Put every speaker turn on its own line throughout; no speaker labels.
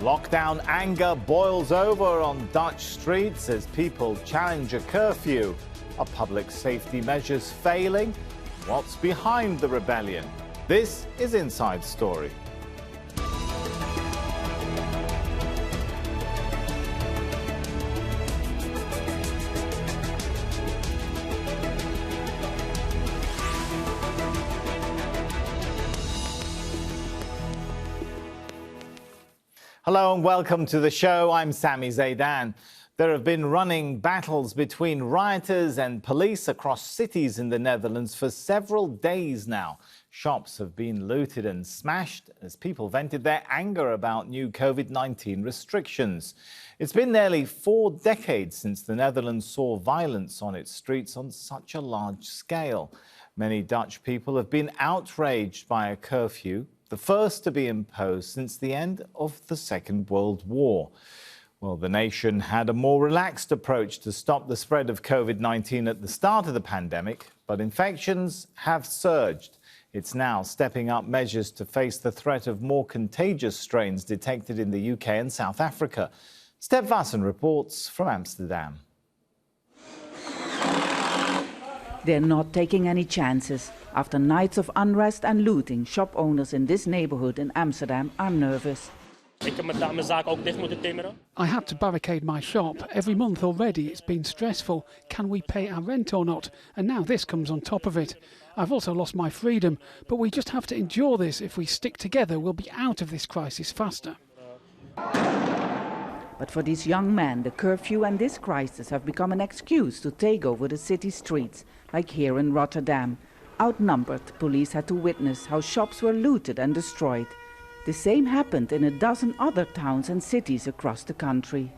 Lockdown anger boils over on Dutch streets as people challenge a curfew. Are public safety measures failing? What's behind the rebellion? This is Inside Story. Hello and welcome to the show. I'm Sami Zeidan. There have been running battles between rioters and police across cities in the Netherlands for several days now. Shops have been looted and smashed as people vented their anger about new COVID-19 restrictions. It's been nearly 4 decades since the Netherlands saw violence on its streets on such a large scale. Many Dutch people have been outraged by a curfew, the first to be imposed since the end of the Second World War. Well, the nation had a more relaxed approach to stop the spread of COVID-19 at the start of the pandemic, but infections have surged. It's now stepping up measures to face the threat of more contagious strains detected in the UK and South Africa. Step Vassen reports from Amsterdam.
They're not taking any chances. After nights of unrest and looting, shop owners in this neighborhood in Amsterdam are nervous.
I had to barricade my shop. Every month already it's been stressful. Can we pay our rent or not? And now this comes on top of it. I've also lost my freedom, but we just have to endure this. If we stick together, we'll be out of this crisis faster.
But for these young men, the curfew and this crisis have become an excuse to take over the city streets, like here in Rotterdam. Outnumbered, police had to witness how shops were looted and destroyed. The same happened in a dozen other towns and cities across the country.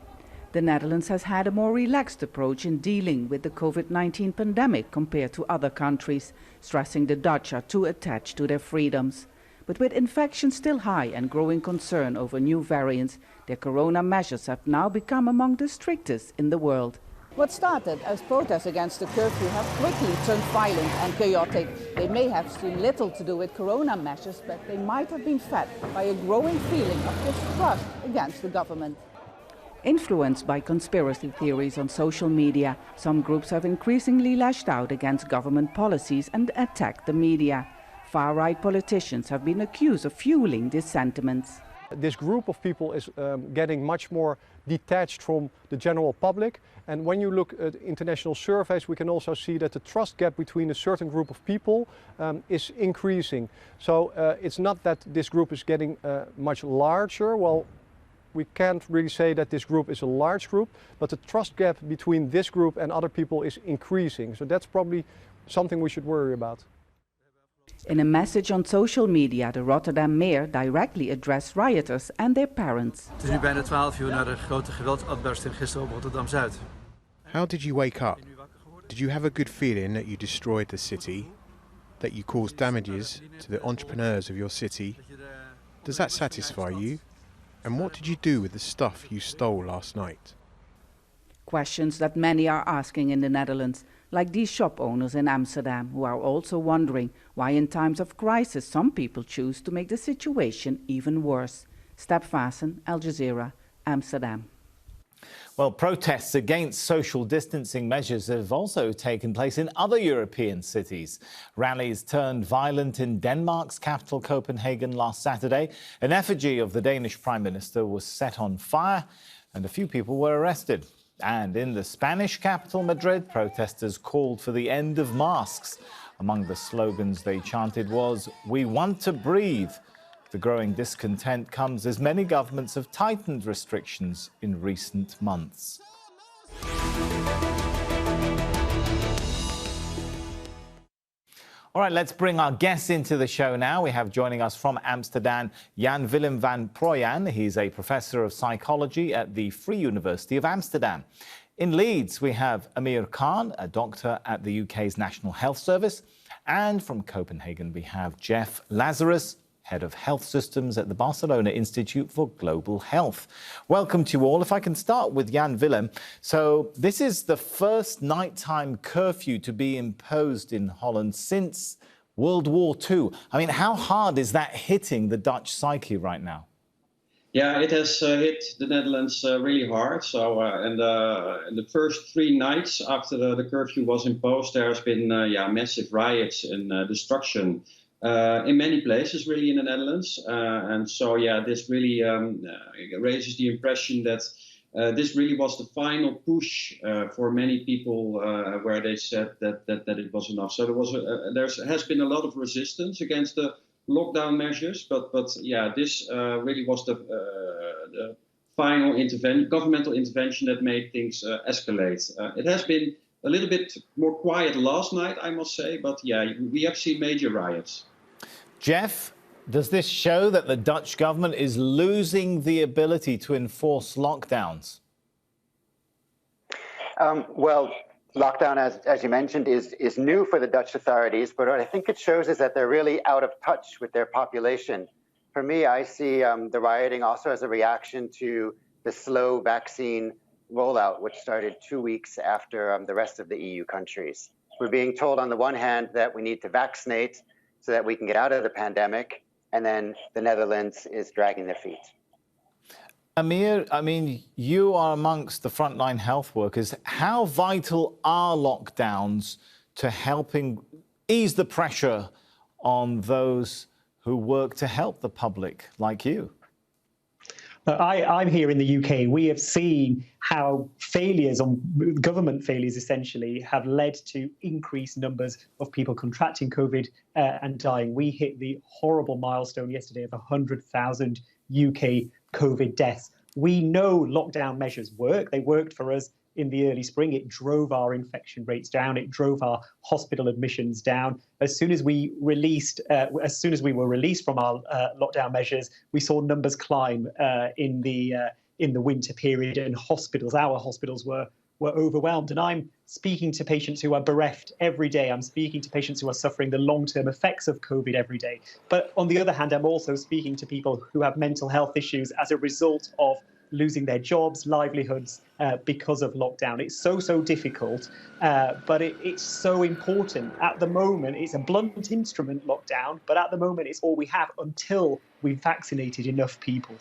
The Netherlands has had a more relaxed approach in dealing with the COVID-19 pandemic compared to other countries, stressing the Dutch are too attached to their freedoms. But with infections still high and growing concern over new variants, their corona measures have now become among the strictest in the world.
What started as protests against the curfew have quickly turned violent and chaotic. They may have seen little to do with corona measures, but they might have been fed by a growing feeling of distrust against the government.
Influenced by conspiracy theories on social media, some groups have increasingly lashed out against government policies and attacked the media. Far-right politicians have been accused of fueling these sentiments.
This group of people is getting much more detached from the general public, and when you look at international surveys we can also see that the trust gap between a certain group of people is increasing. So it's not that this group is getting much larger. Well, we can't really say that this group is a large group, but the trust gap between this group and other people is increasing. So that's probably something we should worry about.
In a message on social media, the Rotterdam mayor directly addressed rioters and their parents.
Het is nu bijna 12 uur na de grote geweldsuitbarsting gisteren op Rotterdam-Zuid.
How did you wake up? Did you have a good feeling that you destroyed the city? That you caused damages to the entrepreneurs of your city? Does that satisfy you? And what did you do with the stuff you stole last night?
Questions that many are asking in the Netherlands, like these shop owners in Amsterdam, who are also wondering why in times of crisis some people choose to make the situation even worse. Step Vassen, Jazeera, Amsterdam.
Well, protests against social distancing measures have also taken place in other European cities. Rallies turned violent in Denmark's capital, Copenhagen, last Saturday. An effigy of the Danish Prime Minister was set on fire and a few people were arrested. And in the Spanish capital, Madrid, protesters called for the end of masks. Among the slogans they chanted was, "We want to breathe." The growing discontent comes as many governments have tightened restrictions in recent months. All right, let's bring our guests into the show now. We have joining us from Amsterdam, Jan-Willem van Prooijan. He's a professor of psychology at the Free University of Amsterdam. In Leeds, we have Amir, a doctor at the UK's National Health Service. And from Copenhagen, we have Jeff Lazarus, Head of Health Systems at the Barcelona Institute for Global Health. Welcome to you all. If I can start with Jan-Willem. So this is the first nighttime curfew to be imposed in Holland since World War II. I mean, how hard is that hitting the Dutch psyche right now?
Yeah, it has hit the Netherlands really hard. So, in the first 3 nights after the curfew was imposed, there has been massive riots and destruction in many places, really, in the Netherlands. And so, this really raises the impression that this really was the final push for many people, where they said that it was enough. So there has been a lot of resistance against the lockdown measures, but this really was the final governmental intervention that made things escalate. It has been a little bit more quiet last night, I must say, but we have seen major riots.
Jeff, does this show that the Dutch government is losing the ability to enforce lockdowns?
Well, lockdown, as you mentioned, is new for the Dutch authorities, but what I think it shows is that they're really out of touch with their population. For me, I see the rioting also as a reaction to the slow vaccine rollout, which started 2 weeks after the rest of the EU countries. We're being told on the one hand that we need to vaccinate so that we can get out of the pandemic, and then the Netherlands is dragging their feet.
Amir, I mean, you are amongst the frontline health workers. How vital are lockdowns to helping ease the pressure on those who work to help the public like you?
I'm here in the UK. We have seen how government failures essentially have led to increased numbers of people contracting COVID and dying. We hit the horrible milestone yesterday of 100,000 UK COVID deaths. We know lockdown measures work. They worked for us in the early spring. It drove our infection rates down. It drove our hospital admissions down. As soon as we were released from our lockdown measures, we saw numbers climb in the winter period, and our hospitals were overwhelmed. And I'm speaking to patients who are bereft every day. I'm speaking to patients who are suffering the long-term effects of COVID every day. But on the other hand, I'm also speaking to people who have mental health issues as a result of losing their jobs, livelihoods, because of lockdown. It's so difficult, but it's so important. At the moment, it's a blunt instrument, lockdown, but at the moment, it's all we have until we've vaccinated enough people.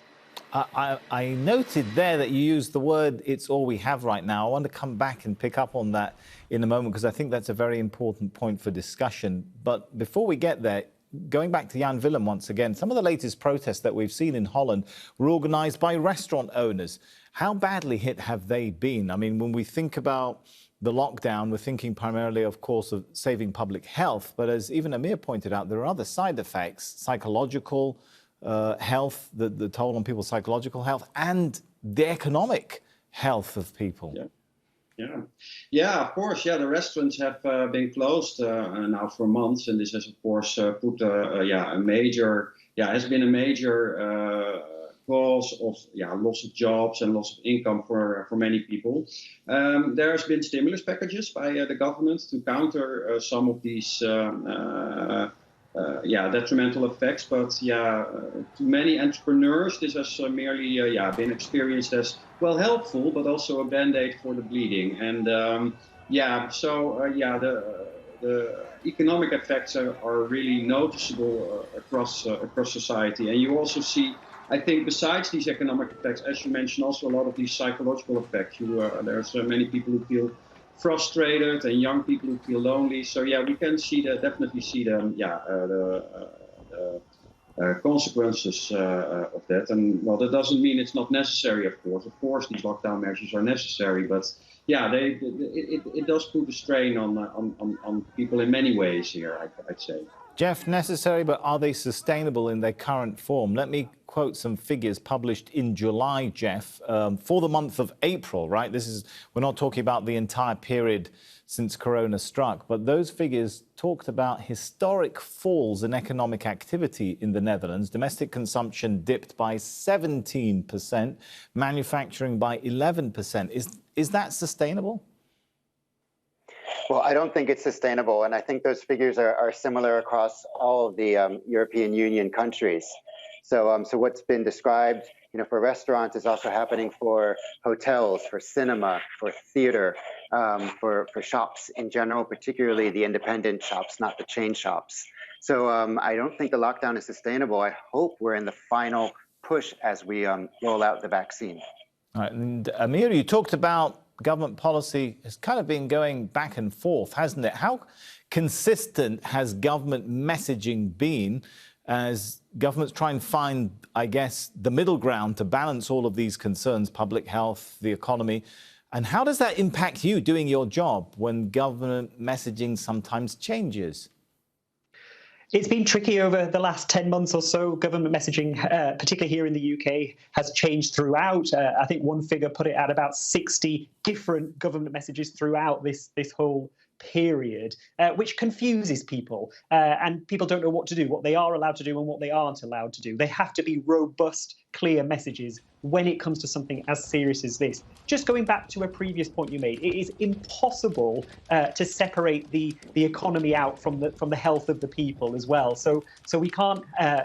I noted there that you used the word, it's all we have right now. I want to come back and pick up on that in a moment, because I think that's a very important point for discussion. But before we get there, going back to Jan-Willem once again, some of the latest protests that we've seen in Holland were organised by restaurant owners. How badly hit have they been? I mean, when we think about the lockdown, we're thinking primarily, of course, of saving public health. But as even Amir pointed out, there are other side effects, psychological health, the toll on people's psychological health, and the economic health of people.
Of course. The restaurants have been closed now for months, and this has, of course, put has been a major cause of loss of jobs and loss of income for many people. There has been stimulus packages by the government to counter some of these detrimental effects, but to many entrepreneurs, this has merely been experienced as helpful, but also a band-aid for the bleeding. And the economic effects are really noticeable across society. And you also see, I think, besides these economic effects, as you mentioned, also a lot of these psychological effects. There's many people who feel frustrated and young people who feel lonely. So we can definitely see the consequences of that. And that doesn't mean it's not necessary, of course. Of course, these lockdown measures are necessary, but it does put a strain on people in many ways here, I'd say.
Jeff, necessary, but are they sustainable in their current form? Let me quote some figures published in July, Jeff, for the month of April, right? We're not talking about the entire period since Corona struck, but those figures talked about historic falls in economic activity in the Netherlands. Domestic consumption dipped by 17%, manufacturing by 11%. Is that sustainable?
Well, I don't think it's sustainable, and I think those figures are similar across all of the European Union countries. So what's been described, for restaurants is also happening for hotels, for cinema, for theater, for shops in general, particularly the independent shops, not the chain shops. So I don't think the lockdown is sustainable. I hope we're in the final push as we roll out the vaccine.
All right, and Amir, you talked about government policy has kind of been going back and forth, hasn't it? How consistent has government messaging been as governments try and find, I guess, the middle ground to balance all of these concerns, public health, the economy? And how does that impact you doing your job when government messaging sometimes changes?
It's been tricky over the last 10 months or so. Government messaging, particularly here in the UK, has changed throughout. I think one figure put it at about 60 different government messages throughout this whole period, which confuses people. And people don't know what to do, what they are allowed to do and what they aren't allowed to do. They have to be robust, clear messages when it comes to something as serious as this. Just going back to a previous point you made, it is impossible to separate the economy out from the health of the people as well. So we can't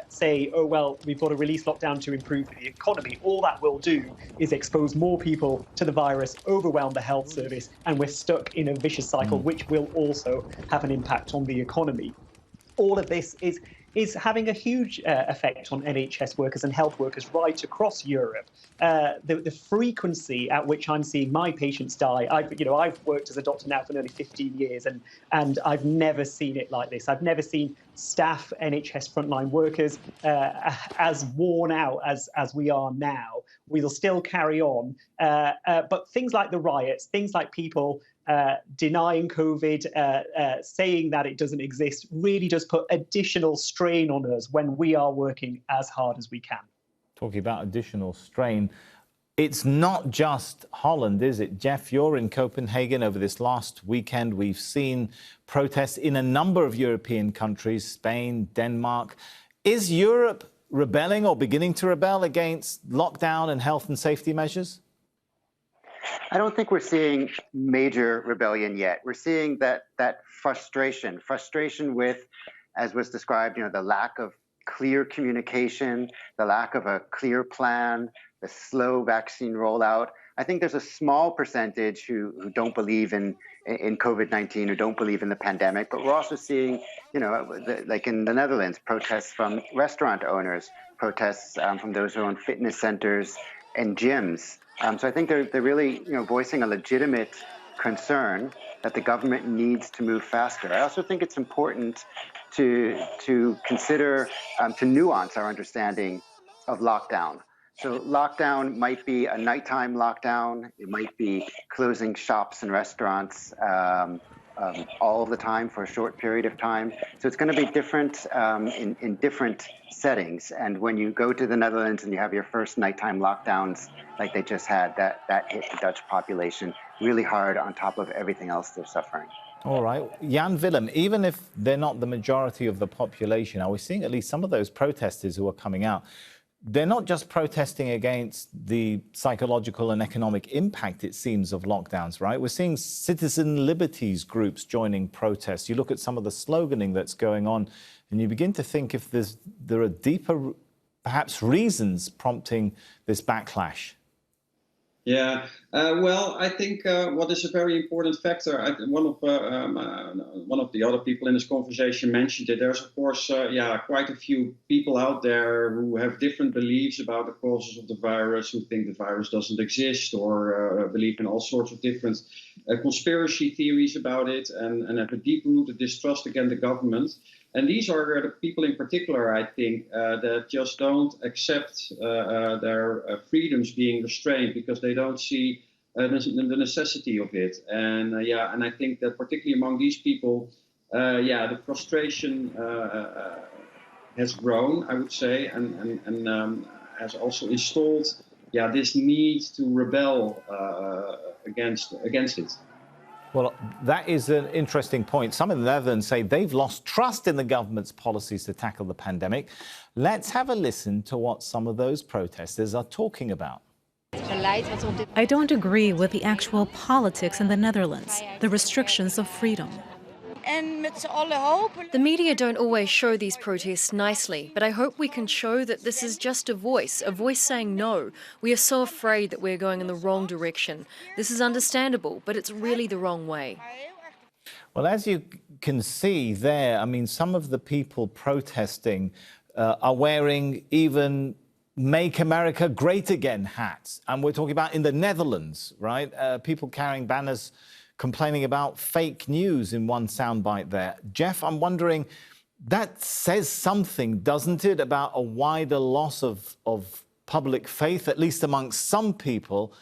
say, oh, well, we've got to release lockdown to improve the economy. All that will do is expose more people to the virus, overwhelm the health service, and we're stuck in a vicious cycle, which will also have an impact on the economy. All of this is having a huge effect on NHS workers and health workers right across Europe. The frequency at which I'm seeing my patients die, I've worked as a doctor now for nearly 15 years, and I've never seen it like this. I've never seen staff, NHS frontline workers, as worn out as we are now. We'll still carry on, but things like the riots, things like people denying COVID, saying that it doesn't exist, really does put additional strain on us when we are working as hard as we can.
Talking about additional strain, it's not just Holland, is it? Jeff, you're in Copenhagen over this last weekend. We've seen protests in a number of European countries, Spain, Denmark. Is Europe rebelling or beginning to rebel against lockdown and health and safety measures?
I don't think we're seeing major rebellion yet. We're seeing that frustration with, as was described, the lack of clear communication, the lack of a clear plan, the slow vaccine rollout. I think there's a small percentage who don't believe in COVID-19, who don't believe in the pandemic, but we're also seeing, like in the Netherlands, protests from restaurant owners, protests from those who own fitness centers and gyms. So I think they're really, voicing a legitimate concern that the government needs to move faster. I also think it's important to consider, to nuance our understanding of lockdown. So lockdown might be a nighttime lockdown. It might be closing shops and restaurants all of the time for a short period of time. So it's going to be different in different settings. And when you go to the Netherlands and you have your first nighttime lockdowns like they just had, that hit the Dutch population really hard on top of everything else they're suffering.
All right. Jan-Willem, even if they're not the majority of the population, are we seeing at least some of those protesters who are coming out? They're not just protesting against the psychological and economic impact, it seems, of lockdowns, right? We're seeing citizen liberties groups joining protests. You look at some of the sloganing that's going on, and you begin to think if there are deeper, perhaps, reasons prompting this backlash.
Yeah, well, I think what is a very important factor, one of the other people in this conversation mentioned it. There's, of course, quite a few people out there who have different beliefs about the causes of the virus, who think the virus doesn't exist, or believe in all sorts of different conspiracy theories about it, and have a deep-rooted distrust against the government. And these are the people in particular, I think, that just don't accept their freedoms being restrained because they don't see the necessity of it. And and I think that particularly among these people, the frustration has grown, I would say, and has also installed this need to rebel against it.
Well, that is an interesting point. Some in the Netherlands say they've lost trust in the government's policies to tackle the pandemic. Let's have a listen to what some of those protesters are talking about.
I don't agree with the actual politics in the Netherlands, the restrictions of freedom.
The media don't always show these protests nicely, but I hope we can show that this is just a voice saying no. We are so afraid that we're going in the wrong direction. This is understandable, but it's really the wrong way.
Well, as you can see there, I mean, some of the people protesting are wearing even Make America Great Again hats. And we're talking about in the Netherlands, right? People carrying banners complaining about fake news in one soundbite there. Jeff, I'm wondering, that says something, doesn't it, about a wider loss of public faith, at least amongst some people,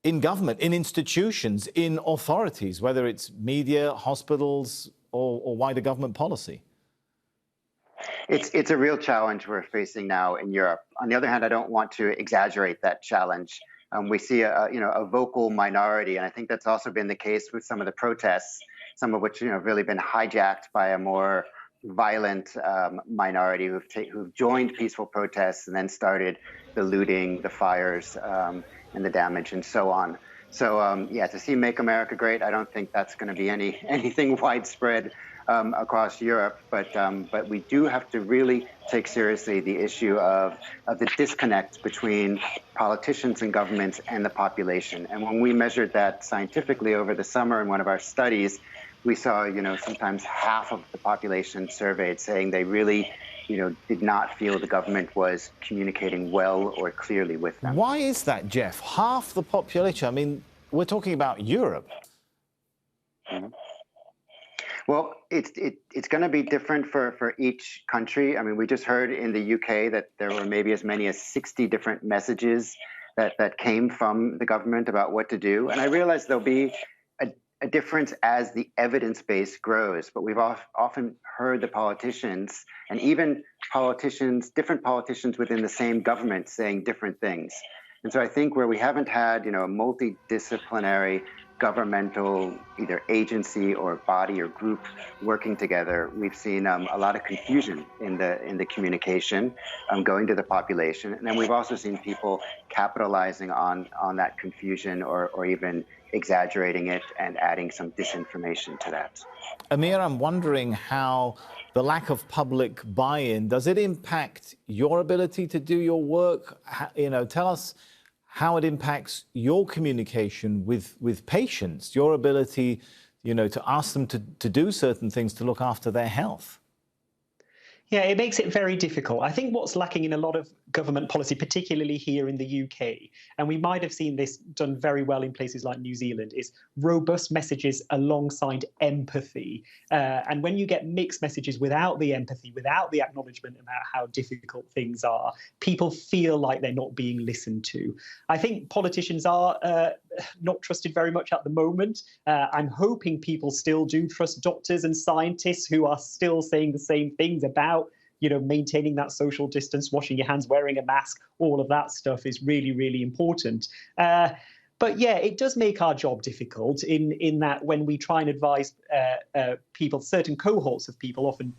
in government, in institutions, in authorities, whether it's media, hospitals, or wider government policy?
It's a real challenge we're facing now in Europe. On the other hand, I don't want to exaggerate that challenge. We see a vocal minority, and I think that's also been the case with some of the protests, some of which have really been hijacked by a more violent minority who've joined peaceful protests and then started the looting, the fires, and the damage, and so on. So yeah, to see "Make America Great," I don't think that's going to be anything widespread across Europe, but we do have to really take seriously the issue of the disconnect between politicians and governments and the population. And when we measured that scientifically over the summer in one of our studies, we saw, sometimes half of the population surveyed saying they really, did not feel the government was communicating well or clearly with them.
Why is that, Jeff? Half the population. I mean, we're talking about Europe.
Mm-hmm. Well, it's going to be different for each country. I mean, we just heard in the UK that there were maybe as many as 60 different messages that came from the government about what to do. And I realize there'll be a difference as the evidence base grows. But we've often heard the politicians, and even different politicians within the same government, saying different things. And so I think where we haven't had, a multidisciplinary governmental either agency or body or group working together, we've seen a lot of confusion in the communication going to the population. And then we've also seen people capitalizing on that confusion or even exaggerating it and adding some disinformation to that.
Amir, I'm wondering how the lack of public buy-in, does it impact your ability to do your work? Tell us how it impacts your communication with patients, your ability, to ask them to do certain things to look after their health.
Yeah, it makes it very difficult. I think what's lacking in a lot of government policy, particularly here in the UK, and we might have seen this done very well in places like New Zealand, is robust messages alongside empathy. And when you get mixed messages without the empathy, without the acknowledgement about how difficult things are, people feel like they're not being listened to. I think politicians are not trusted very much at the moment. I'm hoping people still do trust doctors and scientists who are still saying the same things about maintaining that social distance, washing your hands, wearing a mask. All of that stuff is really, really important. But yeah, it does make our job difficult in that when we try and advise people, certain cohorts of people often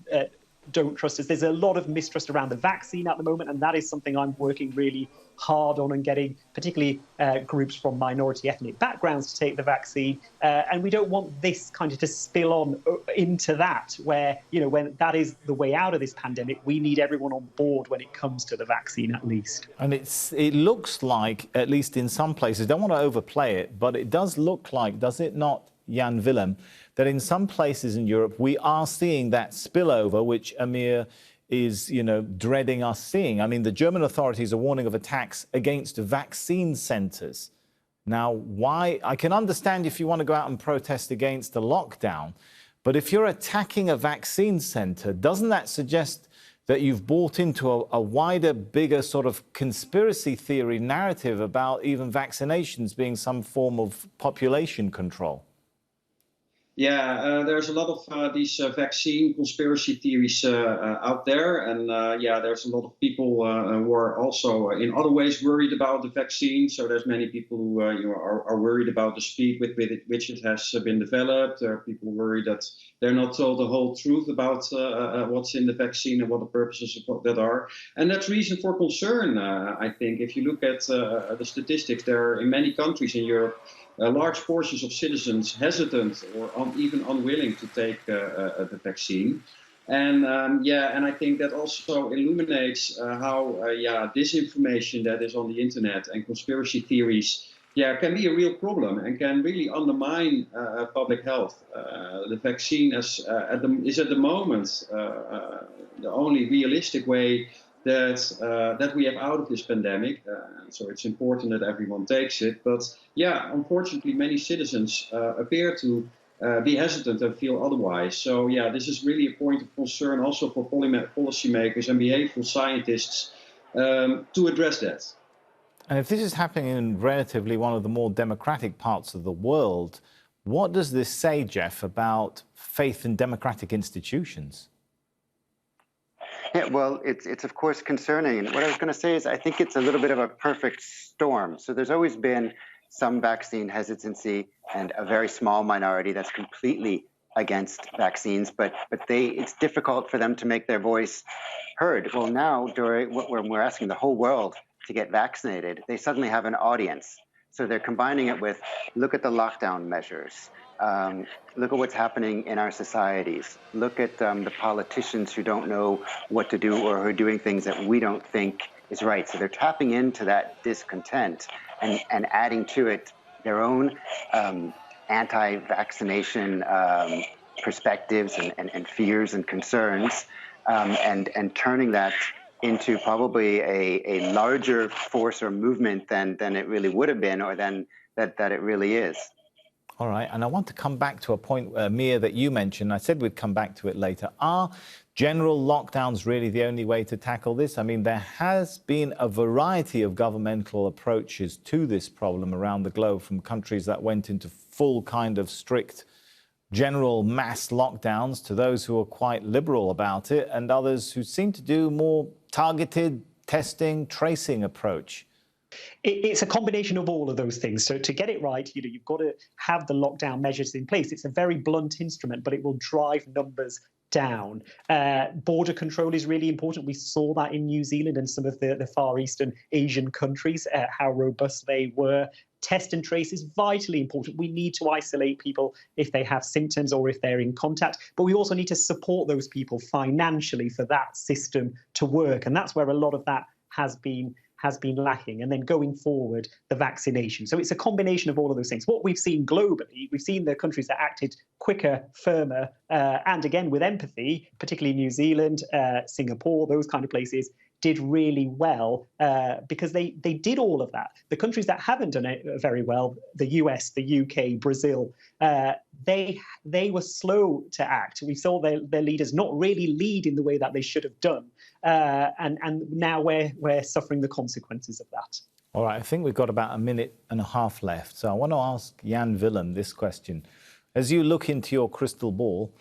don't trust us. There's a lot of mistrust around the vaccine at the moment, and that is something I'm working really hard on and getting particularly groups from minority ethnic backgrounds to take the vaccine. And we don't want this kind of to spill on into that, where, when that is the way out of this pandemic, we need everyone on board when it comes to the vaccine, at least.
And it looks like, at least in some places, don't want to overplay it, but it does look like, does it not, Jan-Willem, that in some places in Europe, we are seeing that spillover, which Amir is, dreading us seeing. I mean, the German authorities are warning of attacks against vaccine centres. Now, why? I can understand if you want to go out and protest against the lockdown, but if you're attacking a vaccine centre, doesn't that suggest that you've bought into a wider, bigger sort of conspiracy theory narrative about even vaccinations being some form of population control?
Yeah, there's a lot of these vaccine conspiracy theories out there. And there's a lot of people who are also in other ways worried about the vaccine. So there's many people who are worried about the speed with which it has been developed. There are people worried that they're not told the whole truth about what's in the vaccine and what the purposes of that are. And that's reason for concern, I think. If you look at the statistics, there are in many countries in Europe, large portions of citizens hesitant or even unwilling to take the vaccine. And and I think that also illuminates how disinformation that is on the internet and conspiracy theories can be a real problem and can really undermine public health. The vaccine is at the moment the only realistic way that we have out of this pandemic. So it's important that everyone takes it. But yeah, unfortunately, many citizens appear to be hesitant and feel otherwise. So yeah, this is really a point of concern also for policymakers and behavioral scientists to address that.
And if this is happening in relatively one of the more democratic parts of the world, what does this say, Jeff, about faith in democratic institutions?
Yeah, well, it's of course concerning. And what I was going to say is I think it's a little bit of a perfect storm. So there's always been some vaccine hesitancy and a very small minority that's completely against vaccines, but it's difficult for them to make their voice heard. Well, now when we're asking the whole world to get vaccinated, they suddenly have an audience. So they're combining it with, look at the lockdown measures. Look at what's happening in our societies. Look at the politicians who don't know what to do or who are doing things that we don't think is right. So they're tapping into that discontent and adding to it their own anti-vaccination perspectives and fears and concerns, and turning that into probably a larger force or movement than it really would have been, or than that it really is.
All right, and I want to come back to a point, Amir, that you mentioned. I said we'd come back to it later. Are general lockdowns really the only way to tackle this? I mean, there has been a variety of governmental approaches to this problem around the globe, from countries that went into full kind of strict general mass lockdowns to those who are quite liberal about it, and others who seem to do more targeted testing, tracing approach.
It's a combination of all of those things. So to get it right, you've got to have the lockdown measures in place. It's a very blunt instrument, but it will drive numbers down. Border control is really important. We saw that in New Zealand and some of the Far Eastern Asian countries, how robust they were. Test and trace is vitally important. We need to isolate people if they have symptoms or if they're in contact, but we also need to support those people financially for that system to work. And that's where a lot of that has been lacking. And then going forward, the vaccination. So it's a combination of all of those things. What we've seen globally, we've seen the countries that acted quicker, firmer, and again with empathy, particularly New Zealand, Singapore, those kind of places, did really well because they did all of that. The countries that haven't done it very well, the US, the UK, Brazil, they were slow to act. We saw their leaders not really lead in the way that they should have done. And now we're suffering the consequences of that.
All right, I think we've got about a minute and a half left. So I want to ask Jan-Willem this question. As you look into your crystal ball,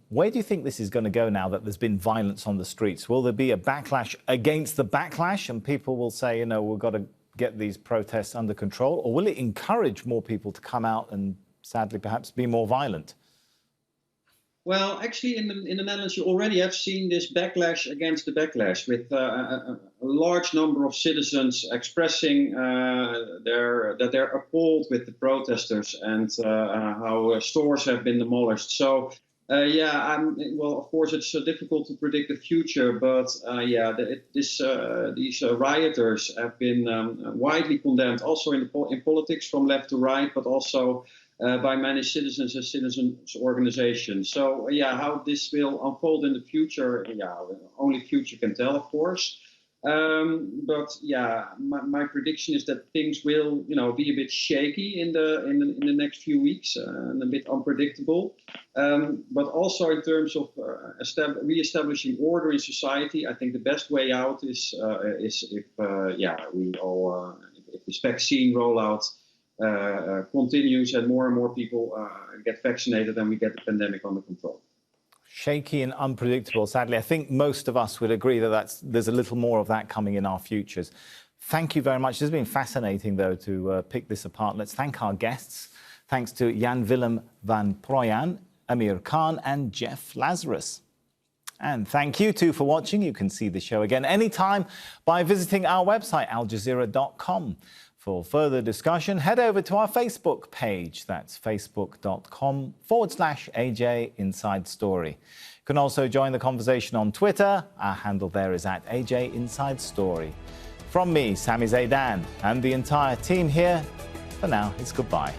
where do you think this is going to go now that there's been violence on the streets? Will there be a backlash against the backlash and people will say, we've got to get these protests under control? Or will it encourage more people to come out and sadly perhaps be more violent?
Well, actually, in the Netherlands, you already have seen this backlash against the backlash, with a large number of citizens expressing that they're appalled with the protesters and how stores have been demolished. So, well, of course, it's difficult to predict the future, but these rioters have been widely condemned, also in politics from left to right, but also by many citizens and citizens organizations. So how this will unfold in the future, only future can tell, of course. But my prediction is that things will, be a bit shaky in the next few weeks and a bit unpredictable. But also in terms of re-establishing order in society, I think the best way out is if this vaccine rollout continues and more people get vaccinated and we get the pandemic under control.
Shaky and unpredictable. Sadly, I think most of us would agree that there's a little more of that coming in our futures. Thank you very much. It's been fascinating, though, to pick this apart. Let's thank our guests. Thanks to Jan-Willem van Prooijan, Amir Khan and Jeff Lazarus. And thank you, too, for watching. You can see the show again anytime by visiting our website, aljazeera.com. For further discussion, head over to our Facebook page. That's facebook.com/AJ Inside Story. You can also join the conversation on Twitter. Our handle there is @AJ Inside Story. From me, Sami Zeidan, and the entire team here, for now, it's goodbye.